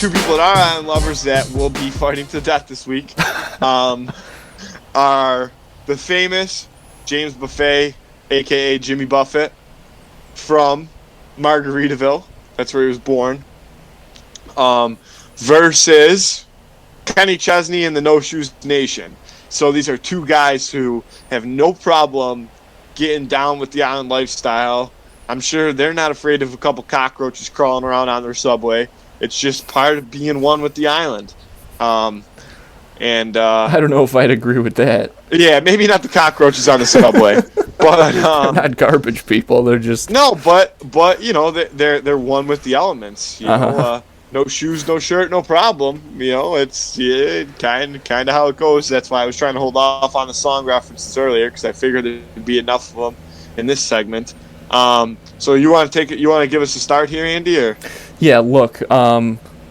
two people that are island lovers that will be fighting to death this week are the famous James Buffet, a.k.a. Jimmy Buffett, from Margaritaville. That's where he was born. Versus Kenny Chesney and the No Shoes Nation. So these are two guys who have no problem getting down with the island lifestyle. I'm sure they're not afraid of a couple cockroaches crawling around on their subway. It's just part of being one with the island. I don't know if I'd agree with that. Yeah, maybe not the cockroaches on the subway, but they're not garbage people. They're just but they're one with the elements. No shoes, no shirt, no problem. It's kind of how it goes. That's why I was trying to hold off on the song references earlier, because I figured there'd be enough of them in this segment. So you want to give us a start here, Andy? Or? Yeah, look,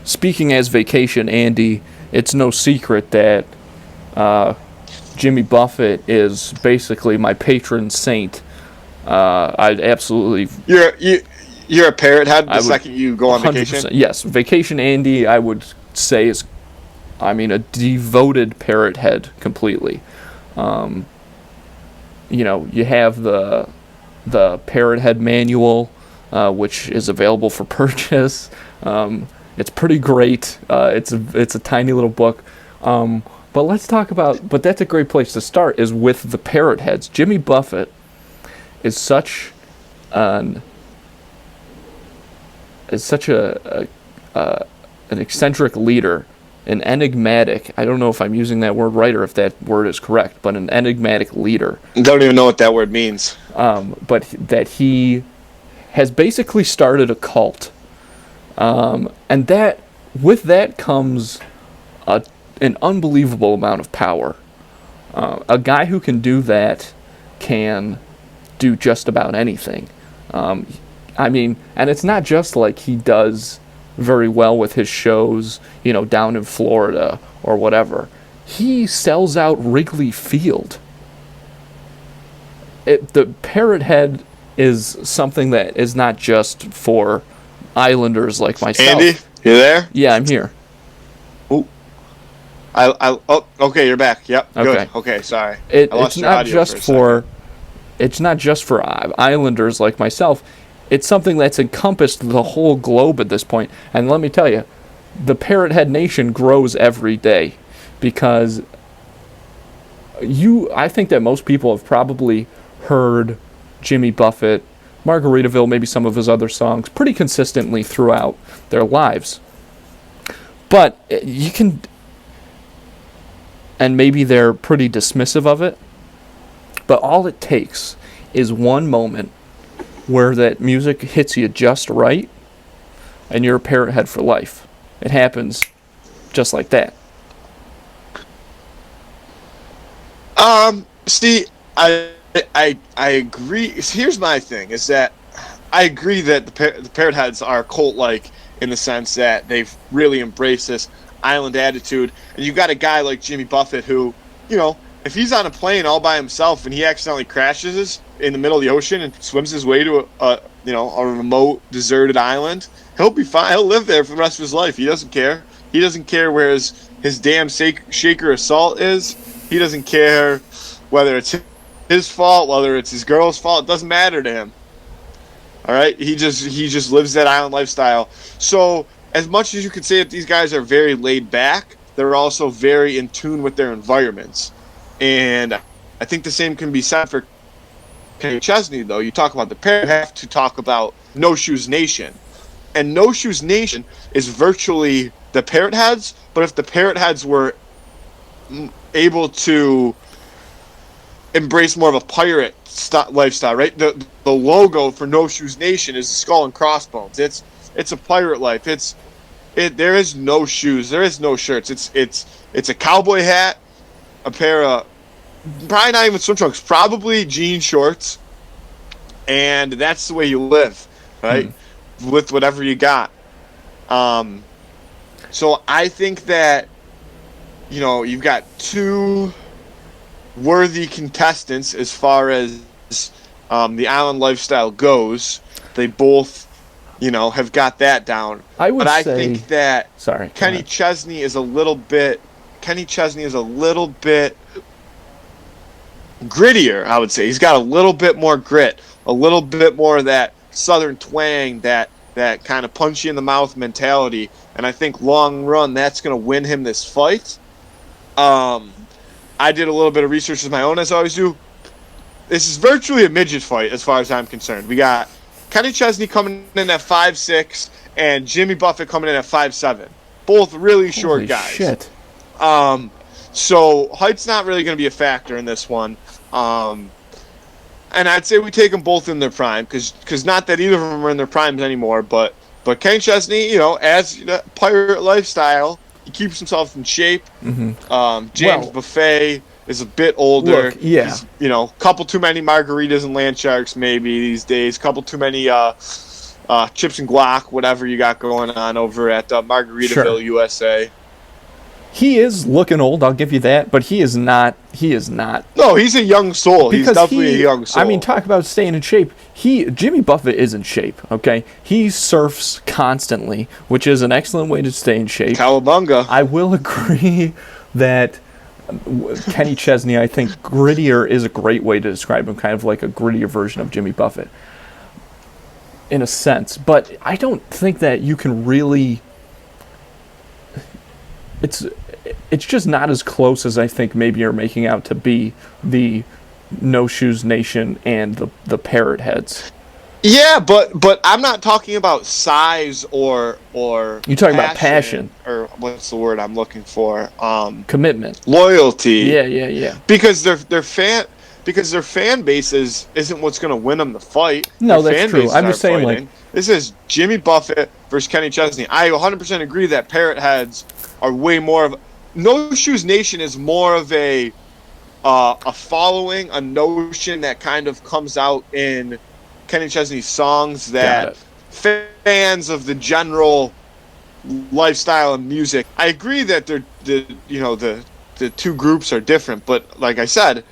speaking as Vacation Andy, it's no secret that Jimmy Buffett is basically my patron saint. I'd absolutely... You're a parrot head the second you go on vacation? Yes, Vacation Andy, I would say, is, a devoted parrot head completely. You have the parrot head manual, which is available for purchase. It's pretty great. It's a tiny little book. But let's talk about... But that's a great place to start, is with the parrot heads. Jimmy Buffett is such an eccentric leader, an enigmatic... I don't know if I'm using that word right or if that word is correct, but an enigmatic leader. I don't even know what that word means. But that he has basically started a cult. And that with that comes an unbelievable amount of power. A guy who can do that can do just about anything. And it's not just like he does very well with his shows, down in Florida or whatever. He sells out Wrigley Field. The parrot head is something that is not just for islanders like myself. Andy, you there? Yeah, I'm here. Oh, okay, you're back. Yep. Okay. Good. Okay, sorry. It's not just for islanders like myself. It's something that's encompassed the whole globe at this point. And let me tell you, the Parrot Head Nation grows every day, because I think that most people have probably heard Jimmy Buffett, Margaritaville, maybe some of his other songs, pretty consistently throughout their lives. But you can, and maybe they're pretty dismissive of it, but all it takes is one moment where that music hits you just right, and you're a parrot head for life. It happens just like that. See, I agree. Here's my thing, is that I agree that the parrot heads are cult-like in the sense that they've really embraced this island attitude. And you've got a guy like Jimmy Buffett who, if he's on a plane all by himself and he accidentally crashes in the middle of the ocean and swims his way to a remote, deserted island, he'll be fine. He'll live there for the rest of his life. He doesn't care. He doesn't care where his damn shaker of salt is. He doesn't care whether it's his fault, whether it's his girl's fault. It doesn't matter to him. All right? He just lives that island lifestyle. So as much as you could say that these guys are very laid back, they're also very in tune with their environments. And I think the same can be said for Kenny Chesney, though. You talk about the parrot, you have to talk about No Shoes Nation. And No Shoes Nation is virtually the parrot heads, but if the parrot heads were able to embrace more of a pirate lifestyle, right? The logo for No Shoes Nation is the skull and crossbones. It's a pirate life. There is no shoes. There is no shirts. It's a cowboy hat, a pair of probably not even swim trunks, probably jean shorts, and that's the way you live, right? With whatever you got. So I think that you've got two worthy contestants as far as the island lifestyle goes. They both have got that down. I would But I say. think that Sorry. Go Kenny ahead. Chesney is a little bit grittier, I would say. He's got a little bit more grit, a little bit more of that southern twang, that kind of punch you in the mouth mentality. And I think long run, that's going to win him this fight. I did a little bit of research of my own, as I always do. This is virtually a midget fight, as far as I'm concerned. We got Kenny Chesney coming in at 5'6", and Jimmy Buffett coming in at 5'7". Both really short Holy guys. Shit. So height's not really going to be a factor in this one. And I'd say we take them both in their prime, because not that either of them are in their primes anymore, but Kenny Chesney, as pirate lifestyle, he keeps himself in shape. Mm-hmm. James Buffet is a bit older. Look, yeah. He's, couple too many margaritas and land sharks maybe these days. Couple too many chips and guac, whatever you got going on over at Margaritaville, Sure. USA. He is looking old, I'll give you that, but he is not. No, he's a young soul. He's Because definitely a young soul. I mean, talk about staying in shape. Jimmy Buffett is in shape, okay? He surfs constantly, which is an excellent way to stay in shape. Cowabunga. I will agree that Kenny Chesney, I think grittier is a great way to describe him, kind of like a grittier version of Jimmy Buffett, in a sense. But I don't think that you can really... It's just not as close as I think maybe you're making out to be the No Shoes Nation and the Parrot Heads. Yeah, but I'm not talking about size or You're talking about passion. Or what's the word I'm looking for? Commitment. Loyalty. Yeah. Because their fan base isn't what's going to win them the fight. No, Their that's fan true. bases I'm are just saying, fighting. This is Jimmy Buffett versus Kenny Chesney. I 100% agree that Parrot Heads are way more of... No Shoes Nation is more of a following, a notion that kind of comes out in Kenny Chesney's songs that fans of the general lifestyle and music. I agree that the two groups are different, but like I said,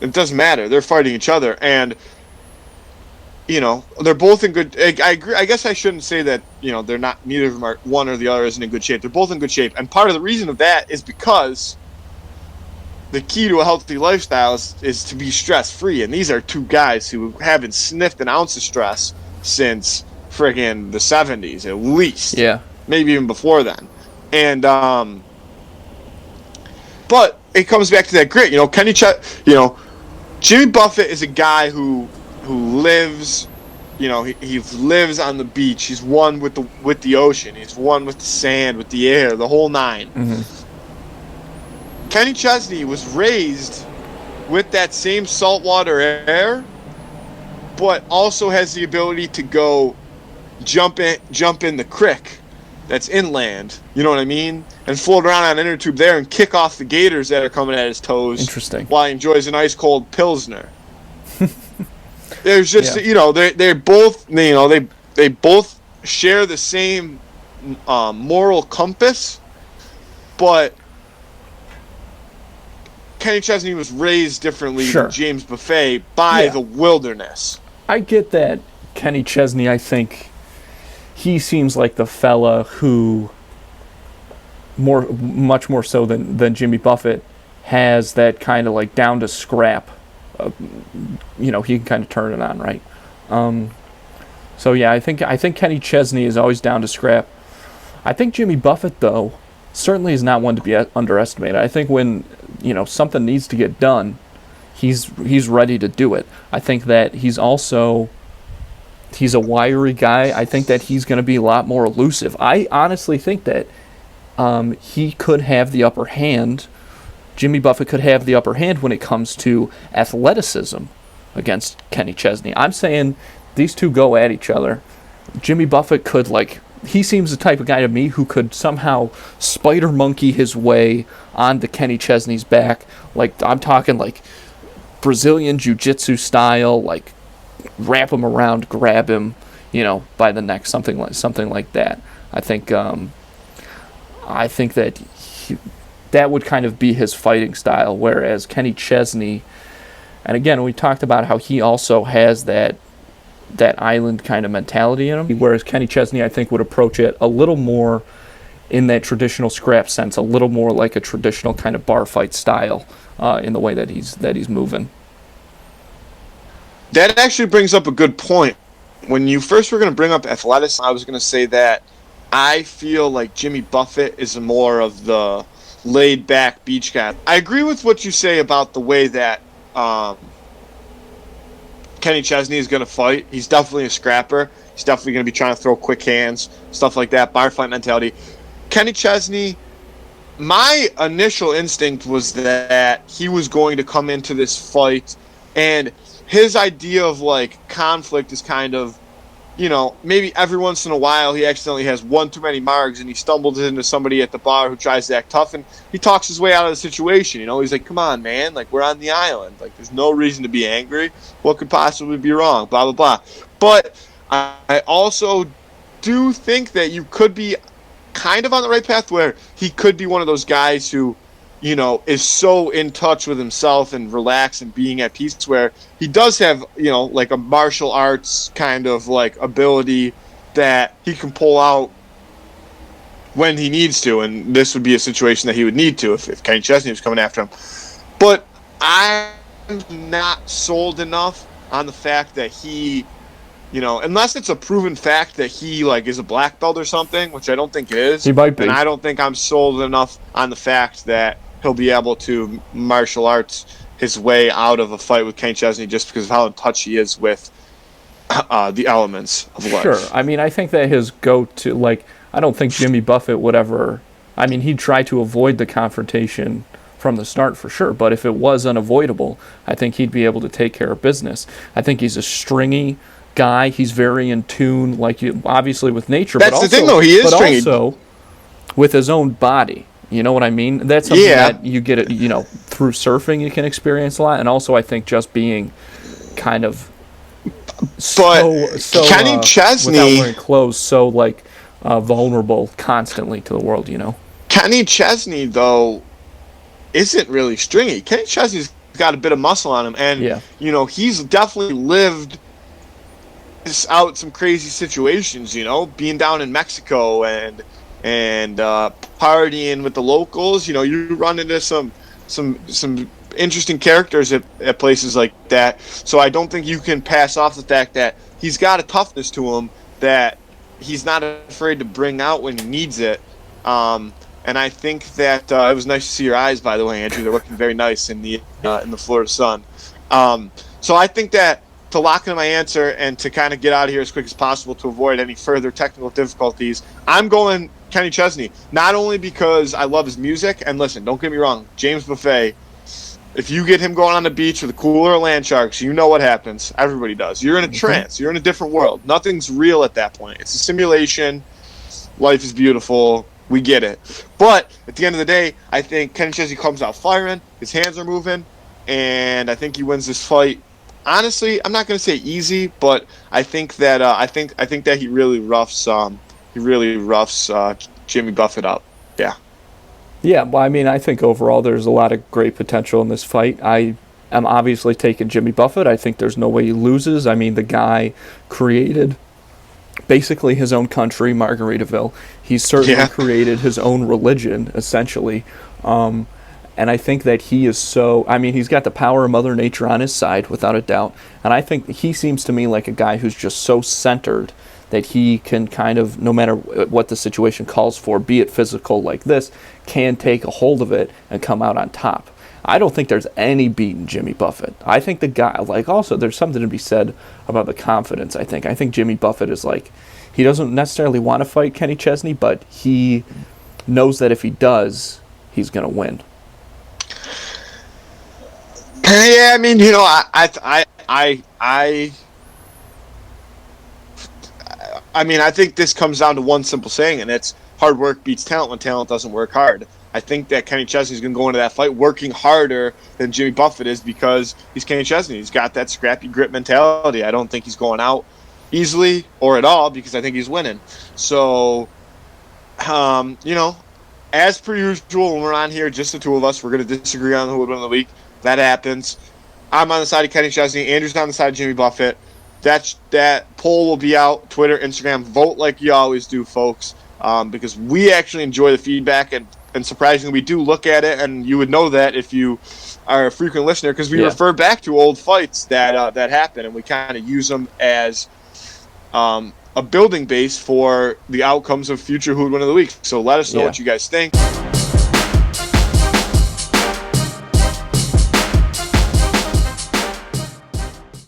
it doesn't matter. They're fighting each other, and they're both in good. I agree. I guess I shouldn't say that. They're not. Neither of them are. One or the other isn't in good shape. They're both in good shape, and part of the reason of that is because the key to a healthy lifestyle is to be stress-free. And these are two guys who haven't sniffed an ounce of stress since friggin' the 70s, at least. Yeah. Maybe even before then. And, but it comes back to that grit. Jimmy Buffett is a guy who lives, he lives on the beach. He's one with the ocean. He's one with the sand, with the air, the whole nine. Mm-hmm. Kenny Chesney was raised with that same saltwater air, but also has the ability to go jump in the creek that's inland, you know what I mean? And float around on an inner tube there and kick off the gators that are coming at his toes. Interesting. While he enjoys an ice cold Pilsner. There's just, they're both, they both share the same moral compass, but Kenny Chesney was raised differently than James Buffet by the wilderness. I get that Kenny Chesney, I think he seems like the fella who, much more so than Jimmy Buffett, has that kind of like down to scrap. He can kind of turn it on, right? So yeah, I think Kenny Chesney is always down to scrap. I think Jimmy Buffett, though, certainly is not one to be underestimated. I think when something needs to get done, he's ready to do it. I think that he's a wiry guy. I think that he's going to be a lot more elusive. I honestly think that he could have the upper hand. Jimmy Buffett could have the upper hand when it comes to athleticism against Kenny Chesney. I'm saying these two go at each other. Jimmy Buffett could, he seems the type of guy to me who could somehow spider monkey his way onto Kenny Chesney's back. I'm talking Brazilian jiu-jitsu style, wrap him around, grab him, by the neck, something like that. I think that that would kind of be his fighting style, whereas Kenny Chesney, and again, we talked about how he also has that that island kind of mentality in him. Whereas Kenny Chesney, I think, would approach it a little more in that traditional scrap sense, a little more like a traditional kind of bar fight style in the way that he's moving. That actually brings up a good point. When you first were going to bring up athleticism, I was going to say that I feel like Jimmy Buffett is more of the laid-back beach guy. I agree with what you say about the way that Kenny Chesney is going to fight. He's definitely a scrapper. He's definitely going to be trying to throw quick hands, stuff like that, bar fight mentality. Kenny Chesney, my initial instinct was that he was going to come into this fight, and his idea of like conflict is kind of, you know, maybe every once in a while he accidentally has one too many margs and he stumbles into somebody at the bar who tries to act tough, and he talks his way out of the situation. You know, he's like, come on, man, like, we're on the island. Like, there's no reason to be angry. What could possibly be wrong? Blah, blah, blah. But I also do think that you could be kind of on the right path where he could be one of those guys who, you know, is so in touch with himself and relaxed and being at peace where he does have, you know, like a martial arts kind of like ability that he can pull out when he needs to. And this would be a situation that he would need to if Kenny Chesney was coming after him. But I'm not sold enough on the fact that he, you know, unless it's a proven fact that he like is a black belt or something, which I don't think it is. He might be. And I don't think I'm sold enough on the fact that he'll be able to martial arts his way out of a fight with Kenny Chesney just because of how in touch he is with the elements of life. Sure. I mean, I think that his go-to, like, I don't think Jimmy Buffett would ever, I mean, he'd try to avoid the confrontation from the start for sure, but if it was unavoidable, I think he'd be able to take care of business. I think he's a stringy guy. He's very in tune, like, obviously with nature. That's but also, the thing, though. He is but stringy. also with his own body. You know what I mean? That's something that you get it, you know, through surfing you can experience a lot, and also I think just being kind of so Kenny Chesney, without wearing clothes, so like vulnerable constantly to the world, you know. Kenny Chesney though isn't really stringy. Kenny Chesney's got a bit of muscle on him, and you know, he's definitely lived out some crazy situations. You know, being down in Mexico and partying with the locals. You know, you run into some interesting characters at places like that. So I don't think you can pass off the fact that he's got a toughness to him that he's not afraid to bring out when he needs it. And I think that it was nice to see your eyes, by the way, Andrew. They're looking very nice in the Florida sun. So I think that to lock in my answer and to kind of get out of here as quick as possible to avoid any further technical difficulties, I'm going Kenny Chesney. Not only because I love his music, and listen, don't get me wrong, James Buffet, if you get him going on the beach with a cooler of land sharks, you know what happens. Everybody does. You're in a trance. You're in a different world. Nothing's real at that point. It's a simulation. Life is beautiful. We get it. But at the end of the day, I think Kenny Chesney comes out firing. His hands are moving. And I think he wins this fight. Honestly, I'm not going to say easy, but I think that I think that he really roughs Jimmy Buffett up. Yeah. Yeah, well, I mean, I think overall there's a lot of great potential in this fight. I am obviously taking Jimmy Buffett. I think there's no way he loses. I mean, the guy created basically his own country, Margaritaville. He's certainly created his own religion, essentially. And I think that he is so, I mean, he's got the power of Mother Nature on his side, without a doubt. And I think he seems to me like a guy who's just so centered that he can kind of, no matter what the situation calls for, be it physical like this, can take a hold of it and come out on top. I don't think there's any beating Jimmy Buffett. I think the guy, like, also, there's something to be said about the confidence, I think. I think Jimmy Buffett is like, he doesn't necessarily want to fight Kenny Chesney, but he knows that if he does, he's going to win. Yeah, I mean, you know, I mean, I think this comes down to one simple saying, and it's hard work beats talent when talent doesn't work hard. I think that Kenny Chesney's going to go into that fight working harder than Jimmy Buffett is because he's Kenny Chesney. He's got that scrappy grit mentality. I don't think he's going out easily or at all because I think he's winning. So, you know, as per usual, when we're on here, just the two of us, we're going to disagree on who would win the week. That happens. I'm on the side of Kenny Chesney. Andrew's on the side of Jimmy Buffett. that poll will be out. Twitter, Instagram, vote like you always do, folks, because we actually enjoy the feedback, and surprisingly, we do look at it, and you would know that if you are a frequent listener, because we refer back to old fights that happen, and we kind of use them as a building base for the outcomes of future Who Would Win of the Week. So let us know what you guys think.